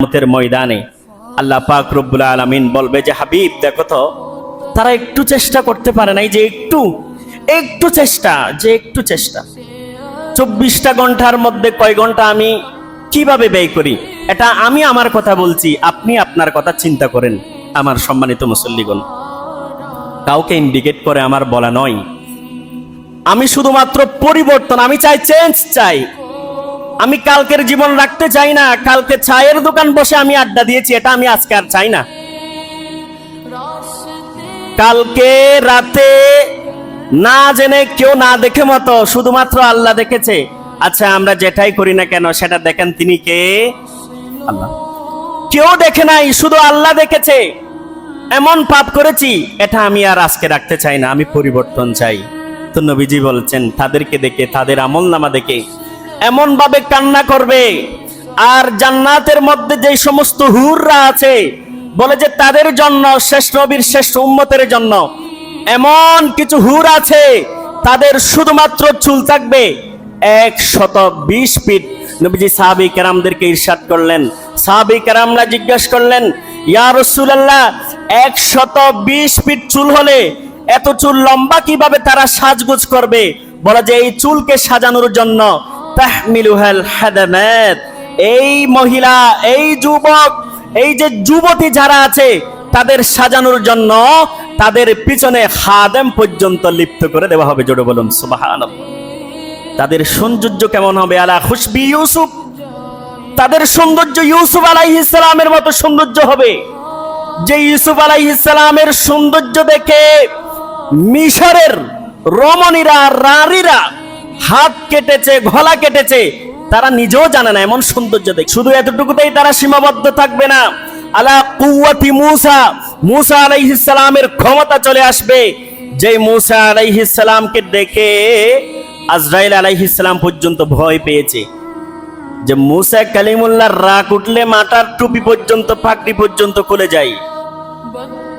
কিয়ামতের ময়দানে আল্লাহ পাক রব্বুল আলামিন বলবে যে হাবিব দেখো তো তারা একটু চেষ্টা করতে পারে নাই, যে একটু চেষ্টা, যে একটু চেষ্টা। 24টা ঘন্টার মধ্যে কয় ঘন্টা আমি কিভাবে ব্যয় করি, এটা আমি আমার কথা বলছি, আপনি আপনার কথা চিন্তা করেন। আমার সম্মানিত মুসল্লিগণ, কাউকে ইন্ডিকেট করে আমার বলা নয়, আমি শুধুমাত্র পরিবর্তন, আমি চাই চেঞ্জ চাই। আমি কালকের জীবন রাখতে চাই না, কালকে চায়ের দোকান বসে আমি আড্ডা দিয়েছি, এটা আমি আজকে আর চাই না। কালকে রাতে না জেনে কেউ না দেখে মতো শুধুমাত্র আল্লাহ দেখেছে। আচ্ছা আমরা যেটাই করি না কেন সেটা দেখেন তিনি কে? আল্লাহ। কেউ দেখে নাই, শুধু আল্লাহ দেখেছে। এমন পাপ করেছি, এটা আমি আর আজকে রাখতে চাই না, আমি পরিবর্তন চাই। তো নবীজি বলছেন তাদেরকে দেখে, তাদের আমলনামা দেখে এমন ভাবে কান্না করবে। আর জান্নাতের মধ্যে যে সমস্ত হুররা আছে, বলে যে তাদের জন্য, শ্রেষ্ঠ নবীর শ্রেষ্ঠ উম্মতের জন্য এমন কিছু হুর আছে, তাদের শুধুমাত্র চুল থাকবে 120 ফিট। নবীজি সাহাবী কেরামদেরকে ইরশাদ করলেন, সাহাবী কেরামরা জিজ্ঞাসা করলেন, ইয়া রাসূলুল্লাহ 120 ফিট চুল হলে এত চুল লম্বা কিভাবে তারা সাজগোজ করবে? বলে যে এই চুলকে সাজানোর জন্য তাহমিলুহাল হাদামাত, এই মহিলা, এই যুবক, এই যে যুবতী যারা আছে তাদের সাজানোর জন্য তাদের পিছনে খাদেম পর্যন্ত লিপ্ত করে দেওয়া হবে। জোরে বলুন সুবহানাল্লাহ। তাদের সৌন্দর্য কেমন হবে? আলা খুশবি ইউসুফ, তাদের সৌন্দর্য ইউসুফ আলাইহিস সালামের মতো সৌন্দর্য হবে। যে ইউসুফ আলাইহিস সালামের সৌন্দর্য দেখে মিশরের রমণীরা, রানীরা হাত কেটেছে, গলা কেটেছে, তারা নিজেও জানে না এমন সৌন্দর্য দেখে। শুধু এতটুকুতেই তারা সীমাবদ্ধ থাকবে না, আলা কুওয়াতি মুসা, মুসা আলাইহিস সালামের ক্ষমতা চলে আসবে। যে মুসা আলাইহিস সালামকে দেখে আজরাইল আলাইহিস সালাম পর্যন্ত ভয় পেয়েছে। যে মুসা কালিমুল্লাহর রাগ উঠলে মাথার টুপি পর্যন্ত, পাগড়ি পর্যন্ত খুলে যায়।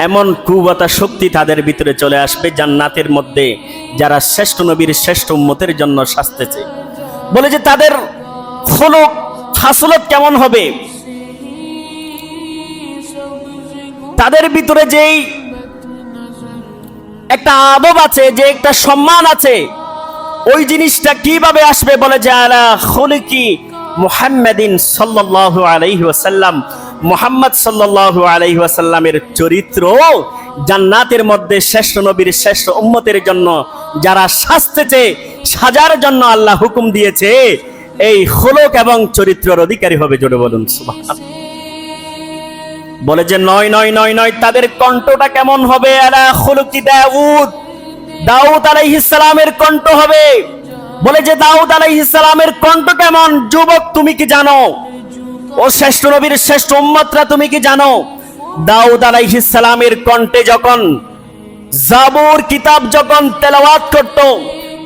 এমন কুওয়াতা শক্তি তাদের ভিতরে চলে আসবে জান্নাতের মধ্যে, যারা শ্রেষ্ঠ নবীর শ্রেষ্ঠ উম্মতের জন্য সাজতেছে। বলে যে তাদের খুলুক খাসলত কেমন হবে, তাদের ভিতরে যেই একটা আদব আছে, যে একটা সম্মান আছে, ওই জিনিসটা কিভাবে আসবে? বলে যে আলা খুলিকি মুহাম্মাদিন সাল্লাল্লাহু আলাইহি ওয়াসাল্লাম, মুহাম্মদ সাল্লাল্লাহু আলাইহি ওয়াসাল্লামের চরিত্র জান্নাতের মধ্যে শ্রেষ্ঠ নবীর শ্রেষ্ঠ উম্মতের জন্য যারা সাজতেছে, সাজার জন্য আল্লাহ হুকুম দিয়েছে, এই খুলুক এবং চরিত্রের অধিকারী হবে। জোরে বলুন সুবহানাল্লাহ। বলে যে নয় নয় নয় নয়, তাদের কণ্ঠটা কেমন হবে? আলা খুলুকি দাউদ, দাউদ আলাইহিস সালামের কণ্ঠ হবে। বলে যে দাউদ আলাইহিস সালামের কণ্ঠ কেমন? যুবক তুমি কি জানো? ও শ্রেষ্ঠ নবীর শ্রেষ্ঠ উম্মতরা তুমি কি জানো? দাউদ আলাইহিস সালামের কণ্ঠে যখন জাবুর কিতাব যখন তেলাওয়াত করত,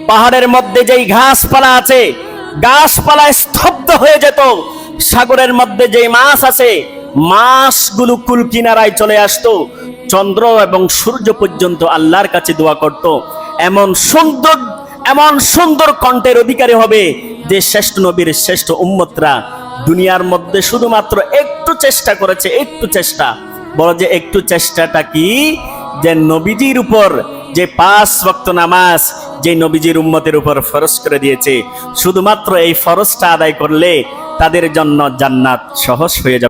পাহাড়ের মধ্যে যেই ঘাসপালা আছে, গাছপালা স্তব্ধ হয়ে যেত। সাগরের মধ্যে যেই মাছ আছে, মাছগুলো কুল কিনারায় চলে আসতো। চন্দ্র এবং সূর্য পর্যন্ত আল্লাহর কাছে দোয়া করত। এমন সুন্দর কণ্ঠের অধিকারী হবে যে শ্রেষ্ঠ নবীর শ্রেষ্ঠ উম্মতরা দুনিয়ার মধ্যে শুধুমাত্র একটু চেষ্টা করেছে, একটু চেষ্টা। বলো যে একটু চেষ্টাটা কি? যে নবীজির উপর যে 5 ওয়াক্ত নামাজ যে নবীজির উম্মতের উপর ফরজ করে দিয়েছে, শুধুমাত্র এই ফরজটা আদায় করলে তাদের জন্য জান্নাত সহজ হয়ে যাবে।